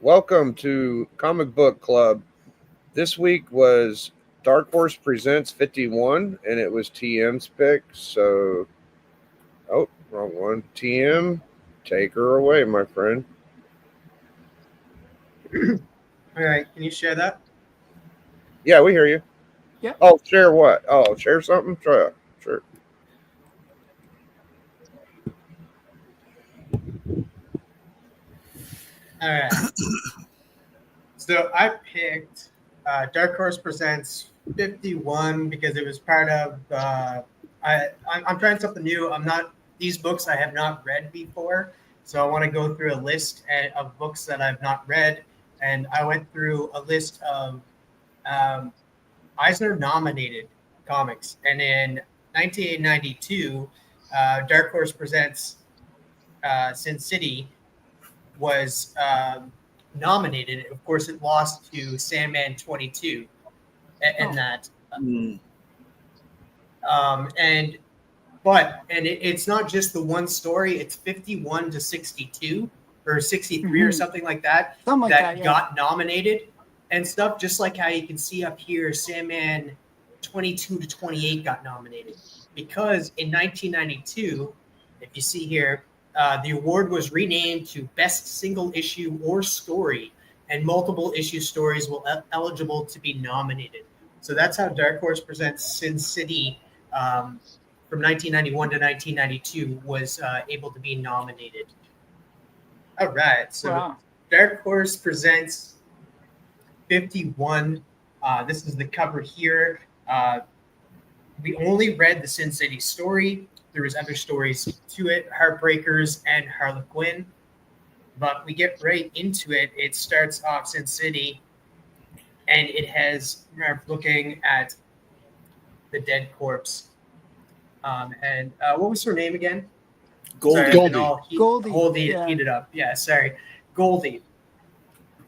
Welcome to Comic Book Club. This week was Dark Horse Presents 51, and it was TM's pick. So, wrong one. TM, take her away, my friend. All right, can you share that? Yeah, we hear you. Yeah. Oh, share what? Oh, share something? Sure. All right. So I picked Dark Horse Presents 51 because it was part of. I'm trying something new. These books I have not read before, so I want to go through a list of books that I've not read, and I went through a list of Eisner nominated comics, and in 1992, Dark Horse Presents Sin City was nominated. Of course, it lost to Sandman 22 and that. It's not just the one story. It's 51 to 62 or 63 or something like that. Got nominated and stuff. Just like how you can see up here, Sandman 22 to 28 got nominated because in 1992, if you see here, the award was renamed to Best Single Issue or Story, and multiple issue stories were eligible to be nominated. So that's how Dark Horse Presents Sin City from 1991 to 1992 was able to be nominated. All right, so Dark Horse Presents 51. This is the cover here. We only read the Sin City story. There was other stories to it, Heartbreakers and Harlequin. But we get right into it. It starts off Sin City, and it has looking at the dead corpse. And what was her name again? Goldie heated up. Yeah, sorry. Goldie.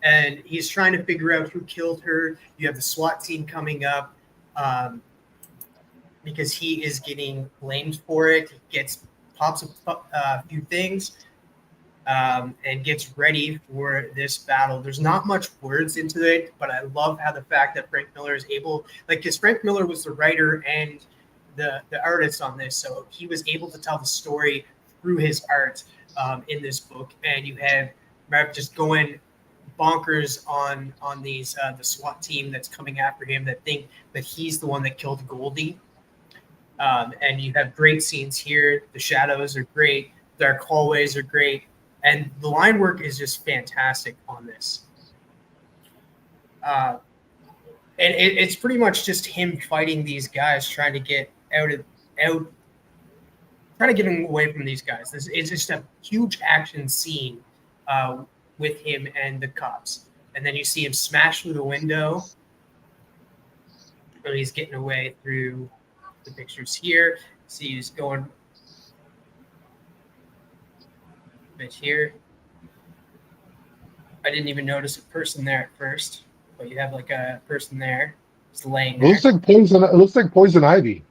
And he's trying to figure out who killed her. You have the SWAT team coming up. Because he is getting blamed for it. He pops a few things and gets ready for this battle. There's not much words into it, but I love how the fact that Frank Miller is able, because Frank Miller was the writer and the artist on this, so he was able to tell the story through his art in this book. And you have Marv just going bonkers on these the SWAT team that's coming after him that think that he's the one that killed Goldie. And you have great scenes here. The shadows are great. Dark hallways are great. And the line work is just fantastic on this. And it's pretty much just him fighting these guys, trying to get trying to get him away from these guys. It's just a huge action scene with him and the cops. And then you see him smash through the window. So he's getting away through the pictures here. See, he's going a bit here. I didn't even notice a person there at first, but you have like a person there just laying there. It looks like poison ivy.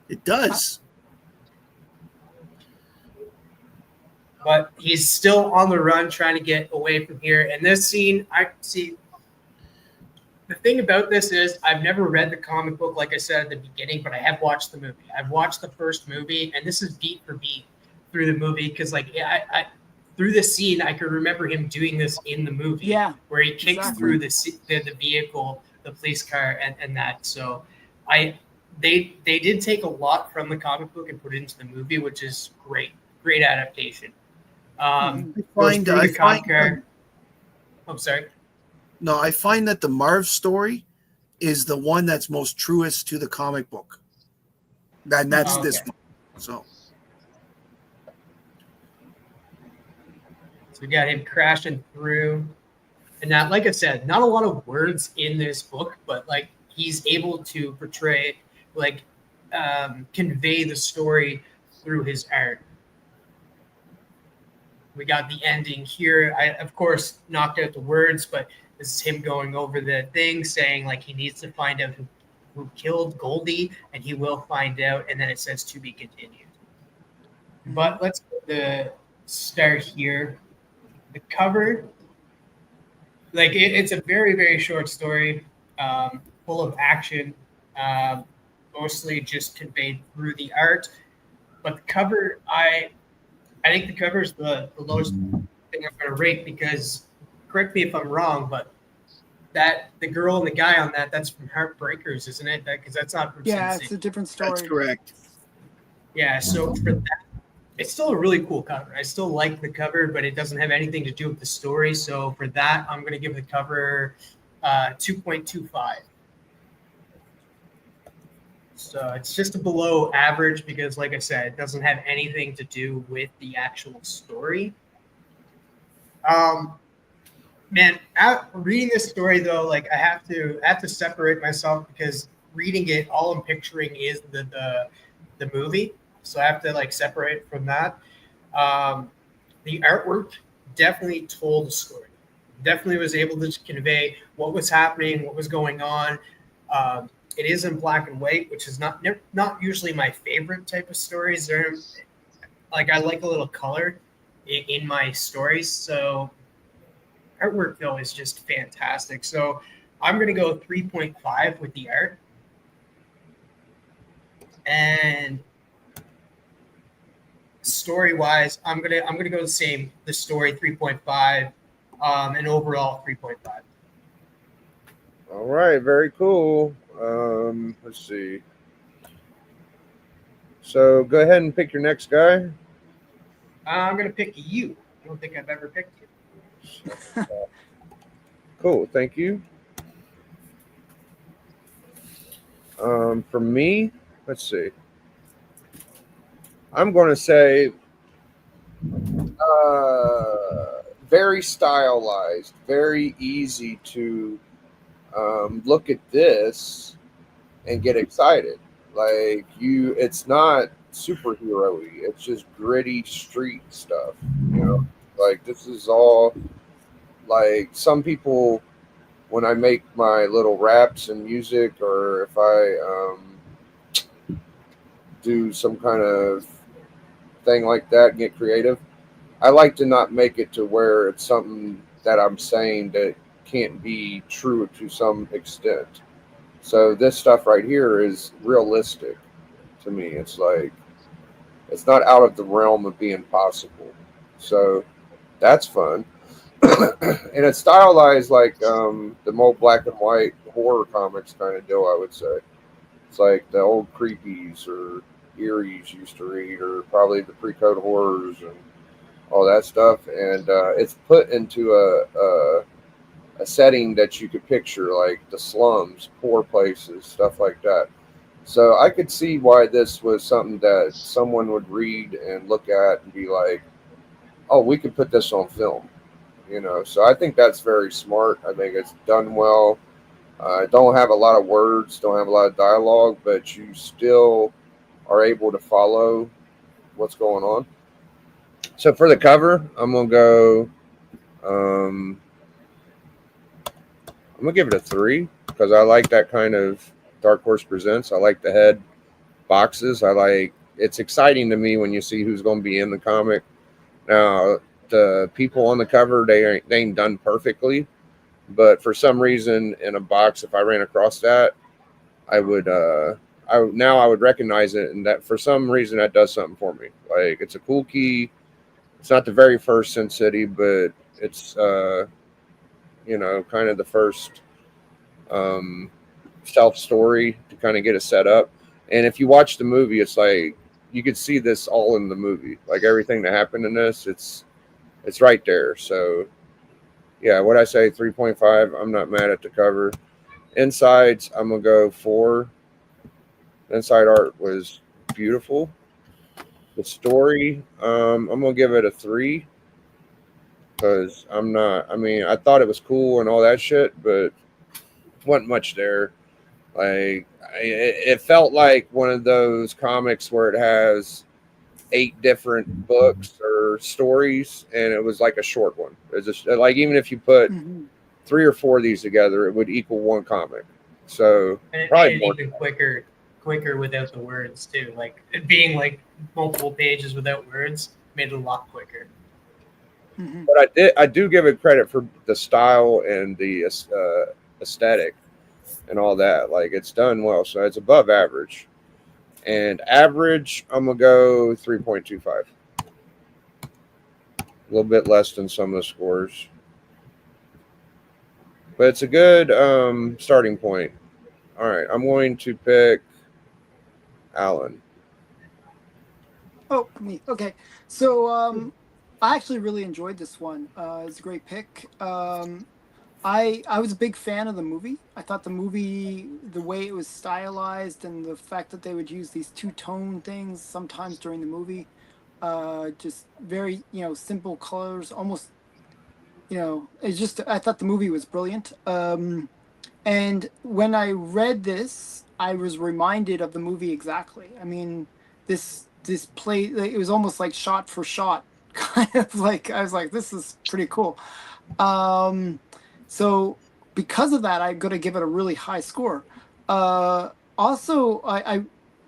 It does. But he's still on the run, trying to get away from here. And this scene, I see. The thing about this is I've never read the comic book, like I said at the beginning, but I have watched the movie. I've watched the first movie, and this is beat for beat through the movie because, I through the scene, I could remember him doing this in the movie, where he kicks through the vehicle, the police car, and that. So, they did take a lot from the comic book and put it into the movie, which is great adaptation. I'm sorry. No, I find that the Marv story is the one that's most truest to the comic book. And that's this one. So we got him crashing through. And now, like I said, not a lot of words in this book, but like he's able to portray, convey the story through his art. We got the ending here. I, of course, knocked out the words, but this is him going over the thing, saying like he needs to find out who killed Goldie, and he will find out. And then it says to be continued. But let's start here. The cover, like it's a very, very short story, full of action, mostly just conveyed through the art. But the cover, I think the cover is the lowest thing I'm going to rate because, correct me if I'm wrong, but that the girl and the guy on that's from Heartbreakers, isn't it? Because that's not from Yeah, Sin it's City. a different story. That's correct. Yeah, so for that, it's still a really cool cover. I still like the cover, but it doesn't have anything to do with the story. So for that, I'm going to give the cover 2.25. So it's just a below average because, like I said, it doesn't have anything to do with the actual story. Man, reading this story though, like I have to separate myself because reading it, all I'm picturing is the movie. So I have to like separate from that. The artwork definitely told a story. Definitely was able to convey what was happening, what was going on. It is in black and white, which is not usually my favorite type of stories. Like I like a little color in my stories. So artwork though is just fantastic. So I'm gonna go 3.5 with the art, and story wise, I'm gonna go the same. The story 3.5, and overall 3.5. All right, very cool. Let's see. So go ahead and pick your next guy. I'm gonna pick you. I don't think I've ever picked you. Cool, thank you. For me, let's see. I'm going to say very stylized, very easy to look at this and get excited. Like it's not superhero-y. It's just gritty street stuff. You know, like this is all like some people when I make my little raps and music, or if I do some kind of thing like that and get creative, I like to not make it to where it's something that I'm saying that can't be true to some extent. So this stuff right here is realistic to me. It's like it's not out of the realm of being possible. So that's fun. And it's stylized like the more black and white horror comics kind of deal, I would say. It's like the old creepies or Eries used to read, or probably the pre-code horrors and all that stuff. And it's put into a setting that you could picture, like the slums, poor places, stuff like that. So I could see why this was something that someone would read and look at and be like, "Oh, we could put this on film." You know, so I think that's very smart. I think it's done well. Don't have a lot of words, don't have a lot of dialogue, but you still are able to follow what's going on. So for the cover, I'm gonna go. I'm gonna give it a 3 because I like that kind of Dark Horse Presents. I like the head boxes. I like it's exciting to me when you see who's going to be in the comic. Now the people on the cover they ain't done perfectly, but for some reason in a box, if I ran across that, I would I would recognize it, and that for some reason that does something for me. Like it's a cool key. It's not the very first Sin City, but it's you know, kind of the first self story to kind of get it set up. And if you watch the movie, it's like you could see this all in the movie. Like everything that happened in this, it's right there. So yeah, what I say 3.5. I'm not mad at the cover. Insides, I'm gonna go 4. Inside art was beautiful. The story, I'm gonna give it a 3 because I'm not. I mean, I thought it was cool and all that shit, but wasn't much there. Like it felt like one of those comics where it has 8 different books or stories, and it was like a short one. It's just like even if you put 3 or 4 of these together, it would equal one comic. So And it probably made it more. even quicker without the words too. Like it being like multiple pages without words made it a lot quicker. Mhm. But I do give it credit for the style and the aesthetic and all that. Like it's done well, so it's above average. And average, I'm gonna go 3.25. A little bit less than some of the scores, but it's a good starting point. All right, I'm going to pick Alan. Oh, me. Okay. So I actually really enjoyed this one. It's a great pick. I was a big fan of the movie. I thought the movie, the way it was stylized, and the fact that they would use these two-tone things sometimes during the movie, just very simple colors, almost it's just I thought the movie was brilliant. And when I read this, I was reminded of the movie exactly. I mean, this play it was almost like shot for shot, kind of like I was like, this is pretty cool. Um, so because of that, I'm going to give it a really high score. Also, I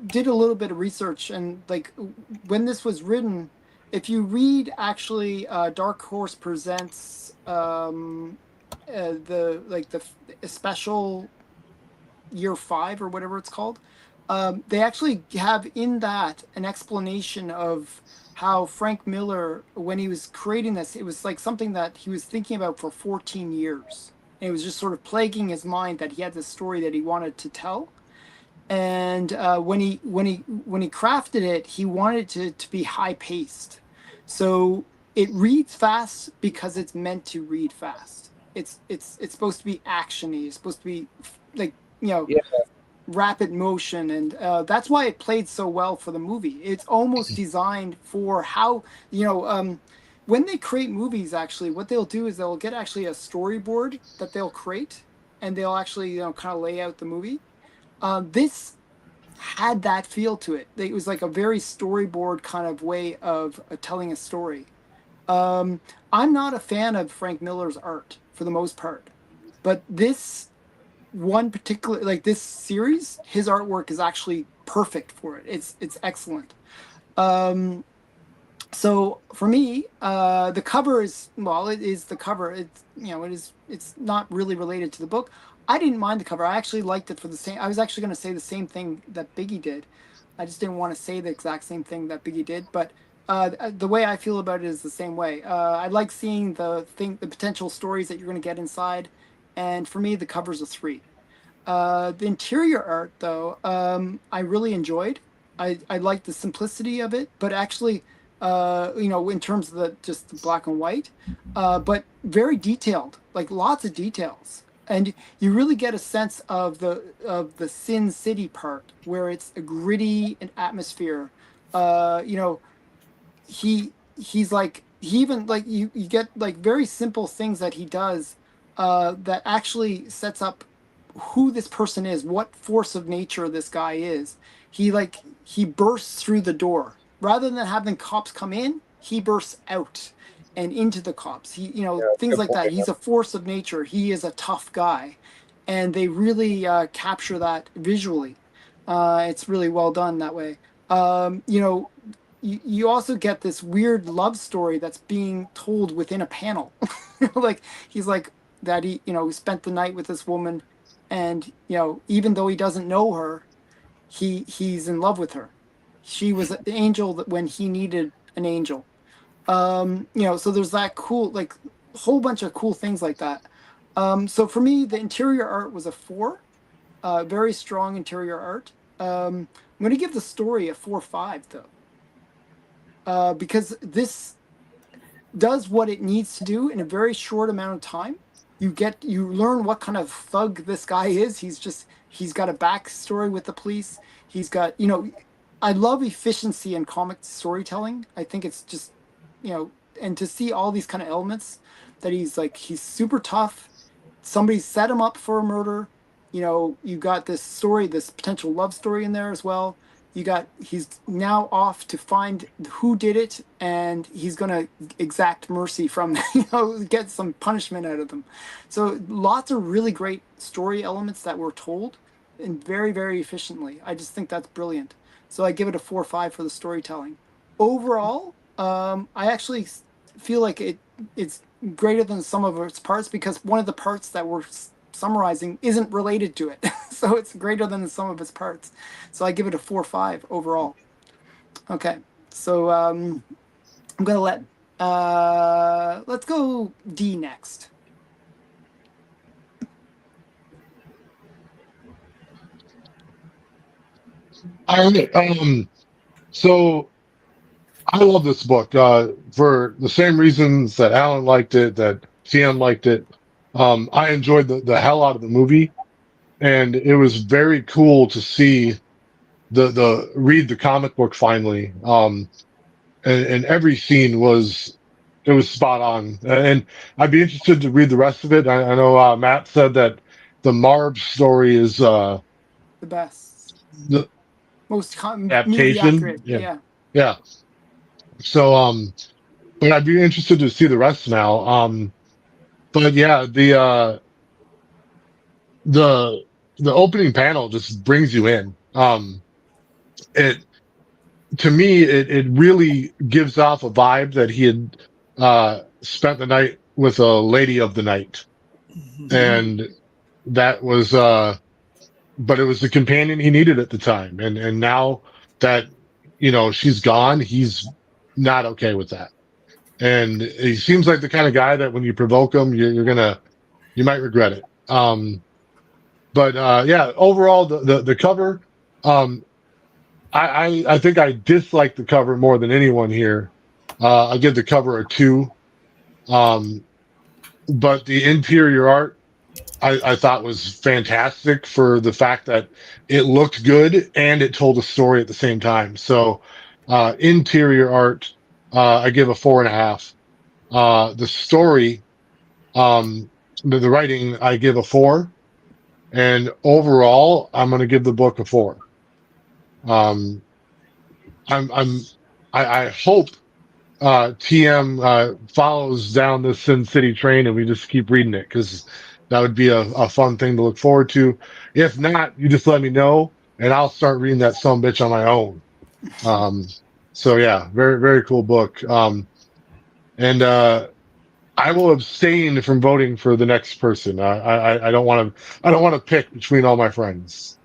did a little bit of research, and like when this was written, if you read actually Dark Horse Presents the special year 5 or whatever it's called, they actually have in that an explanation of how Frank Miller, when he was creating this, it was like something that he was thinking about for 14 years. And it was just sort of plaguing his mind that he had this story that he wanted to tell. And when he crafted it, he wanted it to be high paced. So it reads fast because it's meant to read fast. It's supposed to be actiony. It's supposed to be like Yeah, rapid motion, and that's why it played so well for the movie. It's almost designed for how when they create movies, actually what they'll do is they'll get actually a storyboard that they'll create, and they'll actually kind of lay out the movie. This had that feel to it. It was like a very storyboard kind of way of telling a story. I'm not a fan of Frank Miller's art for the most part, but this one particular, like this series, his artwork is actually perfect for it. It's excellent. Um, so for me, the cover is, well, it is the cover. It's not really related to the book. I didn't mind the cover. I actually liked it for the same. I was actually going to say the same thing that Biggie did. I just didn't want to say the exact same thing that Biggie did, but the way I feel about it is the same way. I like seeing the potential stories that you're going to get inside, and for me, the cover's a 3. The interior art, though, I really enjoyed. I liked the simplicity of it, but actually, in terms of just the black and white, but very detailed, like lots of details, and you really get a sense of the Sin City part, where it's a gritty and atmosphere. Uh, you know, he's like he even like you get like very simple things that he does, that actually sets up who this person is, what force of nature this guy is. He bursts through the door rather than having cops come in. He bursts out and into the cops. yeah, Things good like that. point. He's a force of nature. He is a tough guy, and they really capture that visually. It's really well done that way. You also get this weird love story that's being told within a panel. Like he's like that he spent the night with this woman, and even though he doesn't know her, he's in love with her. She was an angel that when he needed an angel. So there's that cool, like, whole bunch of cool things like that. So for me, the interior art was a 4. Very strong interior art. I'm going to give the story a 4.5 though, because this does what it needs to do in a very short amount of time. You learn what kind of thug this guy is. He's got a backstory with the police. He's got, I love efficiency in comic storytelling. I think it's just, and to see all these kind of elements that he's super tough. Somebody set him up for a murder. You got this story, this potential love story in there as well. He's now off to find who did it, and he's going to exact mercy from get some punishment out of them. So lots of really great story elements that were told, and very, very efficiently. I just think that's brilliant. So I give it a 4.5 for the storytelling. Overall, I actually feel like it's greater than the sum of its parts because one of the parts that we're summarizing isn't related to it. So it's greater than the sum of its parts. So I give it a 4-5 overall. Okay. So I'm going to let's go D next. I own it. So I love this book for the same reasons that Alan liked it, that TM liked it. I enjoyed the hell out of the movie, and it was very cool to see the read the comic book finally. And every scene was it was spot on, and I'd be interested to read the rest of it. I know Matt said that the Marv story is The best. the Most movie adaptation. accurate. Yeah, Yeah. yeah. So but I'd be interested to see the rest now. But yeah, the the opening panel just brings you in. It to me it really gives off a vibe that he had spent the night with a lady of the night, and that was but it was the companion he needed at the time, and now that she's gone, he's not okay with that. And he seems like the kind of guy that when you provoke him, you might regret it. But yeah, overall, the cover, um, I think I dislike the cover more than anyone here. I give the cover a 2. Um, but the interior art, I thought was fantastic for the fact that it looked good and it told a story at the same time. So, interior art, I give a 4.5. The story, um, the writing, I give a 4, and overall, I'm going to give the book a 4. Um, I hope TM follows down the Sin City train and we just keep reading it because that would be a fun thing to look forward to. If not, you just let me know and I'll start reading that sumbitch on my own. So yeah, very very cool book. And I will abstain from voting for the next person. I don't want to pick between all my friends.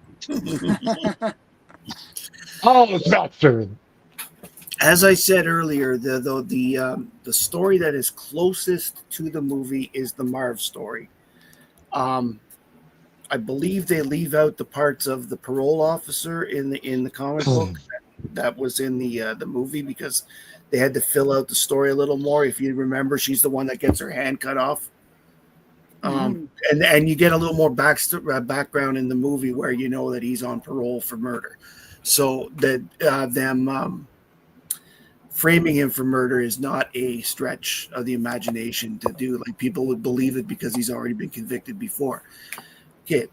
Oh, it's not turn. As I said earlier, the story that is closest to the movie is the Marv story. I believe they leave out the parts of the parole officer in the comic book that was in the movie because they had to fill out the story a little more. If you remember, she's the one that gets her hand cut off. And you get a little more background in the movie where you know that he's on parole for murder. So that them framing him for murder is not a stretch of the imagination to do. Like people would believe it because he's already been convicted before. Okay,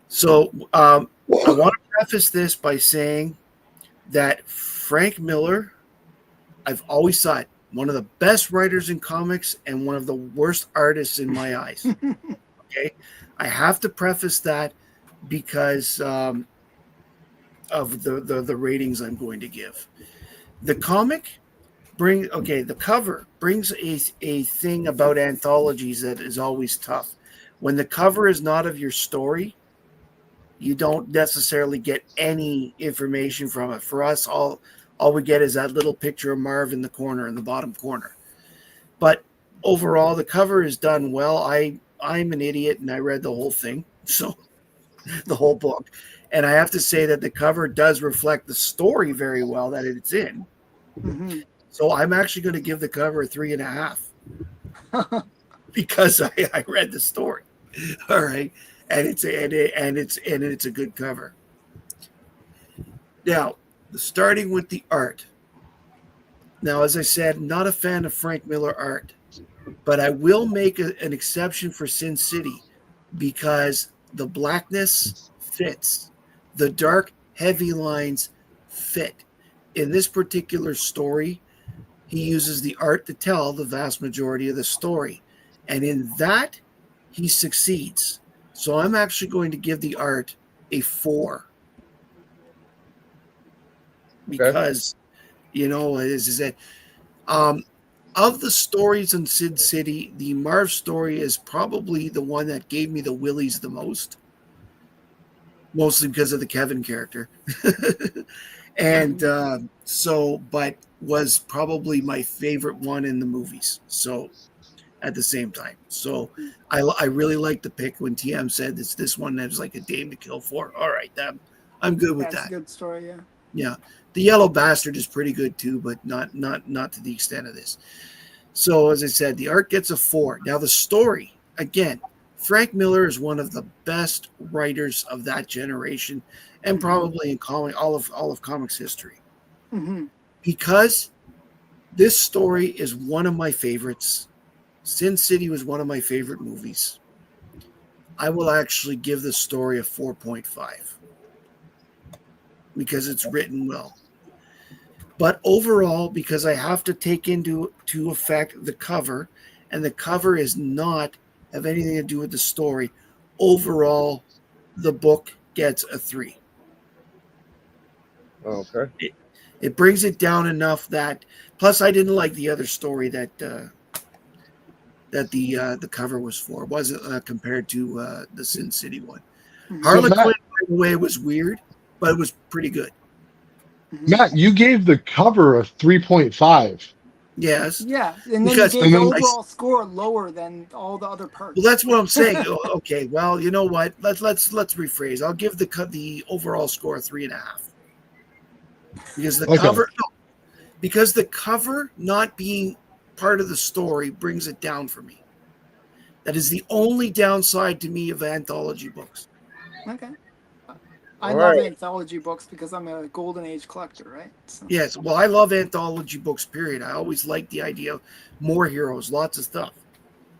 so I want to preface this by saying that Frank Miller, I've always thought one of the best writers in comics and one of the worst artists in my eyes. Okay, I have to preface that because of the ratings I'm going to give. The comic the cover brings a thing about anthologies that is always tough. When the cover is not of your story, you don't necessarily get any information from it. For us, all we get is that little picture of Marv in the corner, in the bottom corner. But overall, the cover is done well. I'm an idiot and I read the whole thing, so the whole book. And I have to say that the cover does reflect the story very well that it's in. Mm-hmm. So I'm actually going to give the cover a 3.5 because I read the story. All right, and it's a good cover. Now, starting with the art. Now, as I said, not a fan of Frank Miller art, but I will make an exception for Sin City because the blackness fits, the dark, heavy lines fit. In this particular story, he uses the art to tell the vast majority of the story. And in that, he succeeds. So I'm actually going to give the art a 4. Because, as I said, of the stories in Sin City, the Marv story is probably the one that gave me the willies the most. Mostly because of the Kevin character. And but was probably my favorite one in the movies. So at the same time. So I really liked the pick when TM said it's this one that's like a Dame to Kill for. All right, I'm good with That's that. a good story, yeah. Yeah. The Yellow Bastard is pretty good too, but not to the extent of this. So as I said, the art gets a 4. Now the story, again, Frank Miller is one of the best writers of that generation and probably in all of comics history. Mm-hmm. Because this story is one of my favorites. Sin City was one of my favorite movies. I will actually give the story a 4.5 because it's written well. But overall, because I have to take into effect the cover, and the cover is not have anything to do with the story, overall, the book gets a 3. Okay. It brings it down enough that. Plus, I didn't like the other story that the cover was for. It wasn't compared to the Sin City one. Mhm. Harlequin, Matt- by the way, was weird, but it was pretty good. Matt, you gave the cover a 3.5. Yes. Yeah, and then Because- you gave the and then- overall score lower than all the other parts. Well, that's what I'm saying. Okay, well, you know what? Let's rephrase. I'll give the overall score a 3.5 because the Okay. because the cover not being part of the story brings it down for me. That is the only downside to me of anthology books. Okay. I All love right. anthology books because I'm a golden age collector, right? So, Yes, well, I love anthology books. Period. I always like the idea of more heroes, lots of stuff.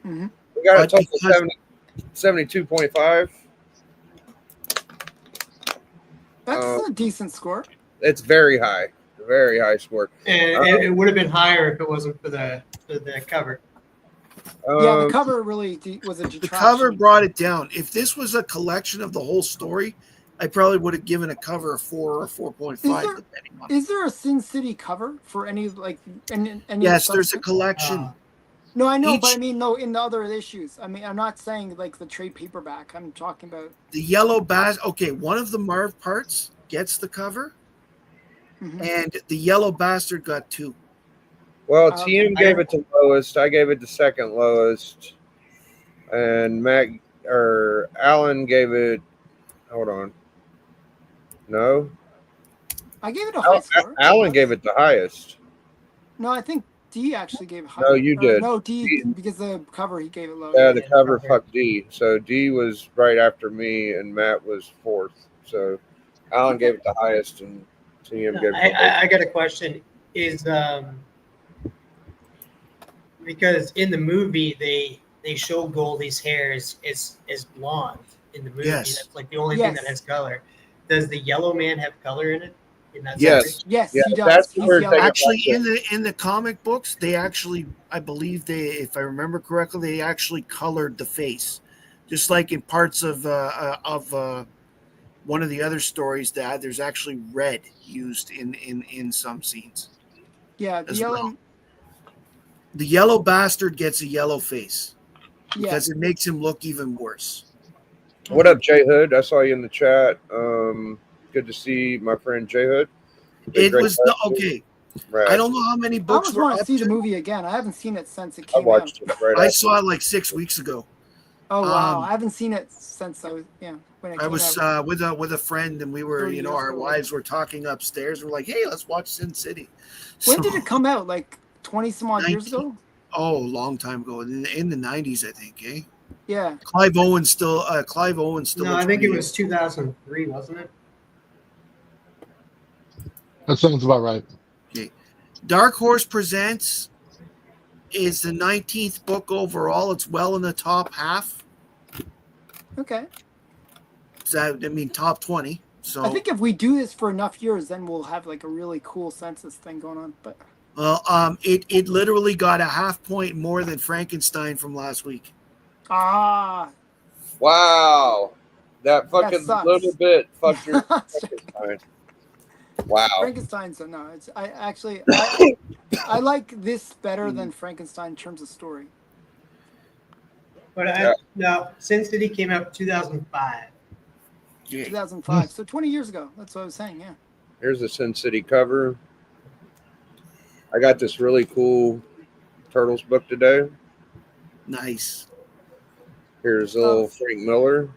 mhm. We got a But total because- 72.5. That's a decent score. It's very high score. And it would have been higher if it wasn't for the cover. Yeah, the Um, cover really was a The detraction. cover brought it down. If this was a collection of the whole story, I probably would have given a cover a 4 or 4.5, Is there- depending on. Is there a Sin City cover for any any? Yes, there's a subsequent- collection. No, I know, but I each- mean, no, in the other issues. I mean, I'm not saying like the trade paperback. I'm talking about. The Yellow Bastard. Okay, one of the Marv parts gets the cover, Mhm. and the Yellow Bastard got 2. well, Okay. TM gave it to lowest. I gave it to second lowest, and Alan gave it. Hold on. No, I gave it a high score. Alan gave it the highest. No, I think D actually gave it high. No, you or did. No, D D. because the cover he gave it low. Yeah, the Yeah, cover okay. fucked D. So D was right after me, and Matt was fourth. So Alan gave it the highest, and TM gave it the lowest. I got a question. Is because in the movie they show Goldie's hair is blonde in the movie. Yes. That's like the only thing that Yes. has color. Does the yellow man have color in it? In that Yes. story? Yes, Yeah, he does. that's He's where yellow. they- Actually, in the comic books, they actually, I believe if I remember correctly, they actually colored the face, just like in parts of one of the other stories that there's actually red used in some scenes. Yeah, the as yellow. well. The Yellow Bastard gets a yellow face Yeah, because it makes him look even worse. What up, Jay Hood? I saw you in the chat. Good to see my friend Jay Hood. It was okay. Right. I don't know how many I books almost were want to up see the to. movie again. I haven't seen it since it I came out. watched it right I after. saw it like 6 weeks ago. Oh wow, Um, I haven't seen it since I was when it I came was out. with a friend, and we were, 30 years our ago. wives were talking upstairs. We're like, "Hey, let's watch Sin City." When So- did it come out? Like 20 some odd years 19 ago? Oh, a long time ago, in the 90s, I think. Eh? Yeah. Clive Owen still. No, I looks think it pretty was 2003, wasn't it? That sounds about right. good. Dark Horse Presents is the 19th book overall. It's well in the top half. Okay. So, I mean, top 20. So, I think if we do this for enough years, then we'll have like a really cool census thing going on. But well, it literally got a half point more than Frankenstein from last week. Wow. That fucking sucks. little bit fucked your fucking mind. Wow. Frankenstein's no. It's I like this better than Frankenstein in terms of story. But Yeah. no, Sin City came out 2005. Yeah. 2005, so 20 years ago. That's what I was saying. Yeah. Here's the Sin City cover. I got this really cool Turtles book today. Nice. Here's a little Frank Miller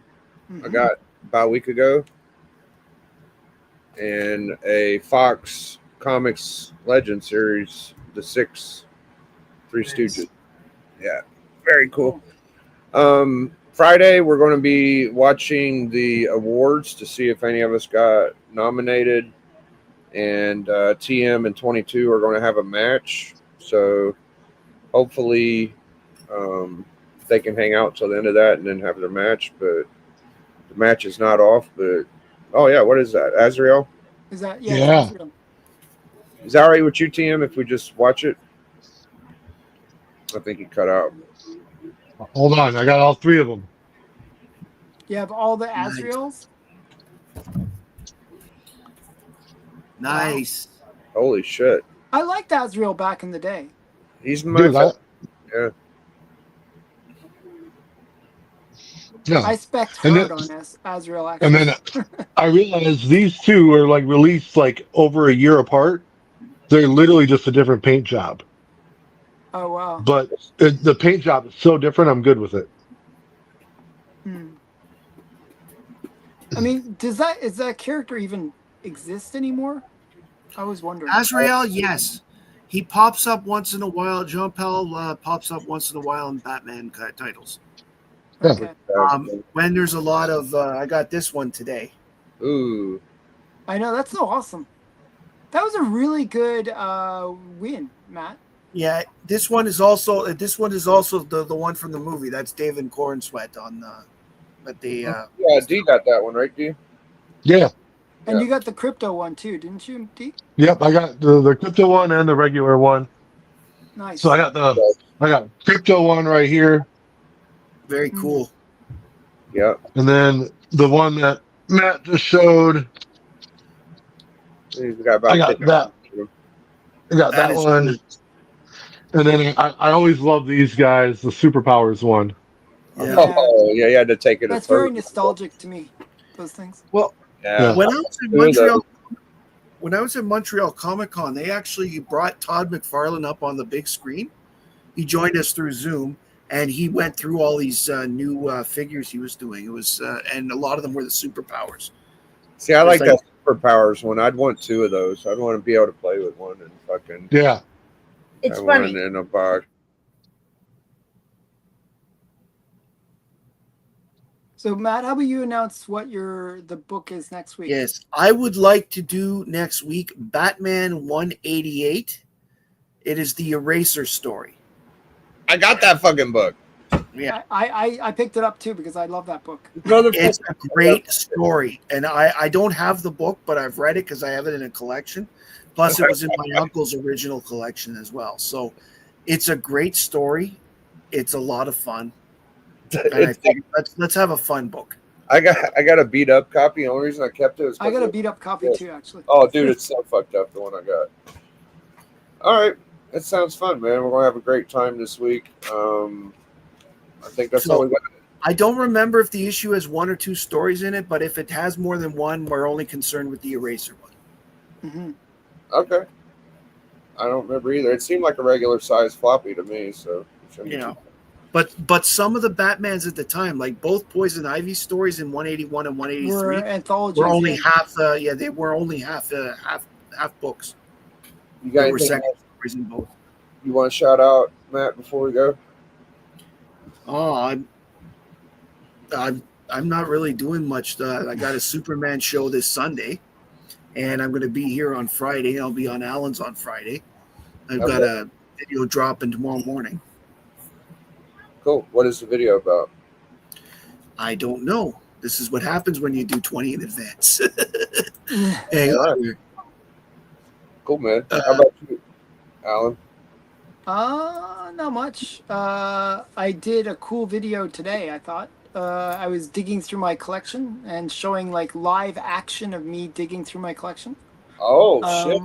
I Mhm. got about a week ago. And a Fox Comics Legend series, the Three Nice. Stooges. Yeah, very cool. Friday, we're going to be watching the awards to see if any of us got nominated. And TM and 22 are going to have a match. So hopefully they can hang out till the end of that and then have their match. But the match is not off. But oh, yeah, what is that? Azrael? Is that Yeah. it's Israel. Is that all right with you, TM, if we just watch it? I think he cut out. Hold on, I got all three of them. You have all the Nice. Azraels. Nice. Holy shit. I liked Azrael back in the day. He's my Dude, yeah. I spec'd And hard then- on Azrael actually. And then I realized these two were like released like over a year apart. They're literally just a different paint job, Oh wow. but the paint job is so different. I'm good with it. Hmm. I mean, does that character even exist anymore? I was wondering. Azrael, yes. He pops up once in a while. John Powell pops up once in a while in Batman titles. Okay. When there's a lot of, I got this one today. Ooh. I know, that's so awesome. That was a really good win, Matt. Yeah, this one is also the one from the movie. That's David Cornsweet on but the Yeah, D got that one, right, D? Yeah. And Yeah. you got the crypto one too, didn't you, D? Yep. I got the crypto one and the regular one. Nice. So I got crypto one right here, very cool. Yeah. and then the one that Matt just showed. He's got about I got 50. that. I got that is one. cool. And then I always love these guys, the superpowers one. Yeah. Oh, yeah, you had to take it. That's as very first. nostalgic to me. Those things. Well, Yeah. when I was in Two of Montreal, Comic Con, they actually brought Todd McFarlane up on the big screen. He joined us through Zoom, and he went through all these new figures he was doing. It was, and a lot of them were the superpowers. See, I like There's that superpowers one. I'd want two of those. I'd want to be able to play with one and fucking Yeah. It's have funny. one in a box. So Matt, how about you announce what the book is next week? Yes, I would like to do next week Batman 188. It is the Eraser story. I got that fucking book. Yeah, I picked it up too because I love that book. it's a great story, and I don't have the book, but I've read it because I have it in a collection. Plus, it was in my uncle's original collection as well. So, it's a great story. It's a lot of fun. And I think let's have a fun book. I got a beat up copy. The only reason I kept it is I got a 'cause beat up copy too, actually. Oh, dude, it's so fucked up, the one I got. All right. That sounds fun, man. We're going to have a great time this week. I think that's So- all we got. I don't remember if the issue has one or two stories in it, but if it has more than one, we're only concerned with the Eraser one. Hmm. Okay. I don't remember either. It seemed like a regular size floppy to me, so it shouldn't be Yeah. too- But some of the Batmans at the time, like both Poison Ivy stories in 181 and Were 183, anthologies. were only yeah. half. They were only half books. You got There were anything second else stories in both. you want to shout out, Matt, before we go? Oh, I'm not really doing much. I got a Superman show this Sunday, and I'm going to be here on Friday. I'll be on Allen's on Friday. I've got a video dropping tomorrow morning. Cool. What is the video about? I don't know. This is what happens when you do 20 in advance. Hang All on here. Cool, man. How about you, Alan? Not much. I did a cool video today, I thought. I was digging through my collection and showing like live action of me digging through my collection. Oh shit!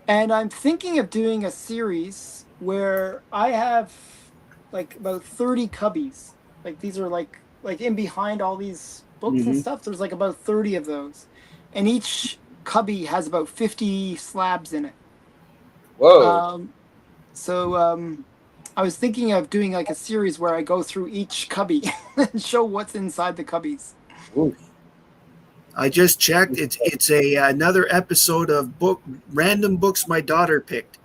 And I'm thinking of doing a series where I have like about 30 cubbies. Like these are like in behind all these books and stuff. There's like about 30 of those, and each cubby has about 50 slabs in it. Whoa! I was thinking of doing like a series where I go through each cubby and show what's inside the cubbies. Oof. I just checked. It's another episode of random books my daughter picked,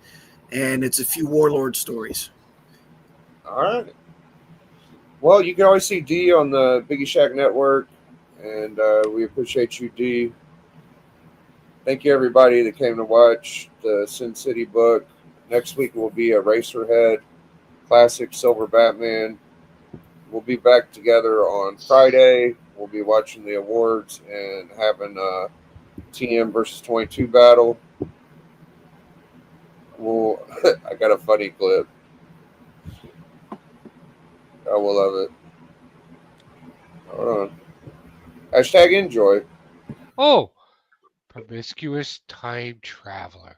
and it's a few Warlord stories. All right. Well, you can always see D on the Biggie Shack Network, and we appreciate you, D. Thank you, everybody that came to watch the Sin City book. Next week will be a Racerhead Classic Silver Batman. We'll be back together on Friday. We'll be watching the awards and having a TM versus 22 battle. I got a funny clip. I will love it. Hold on. Hashtag enjoy. Oh, promiscuous time traveler.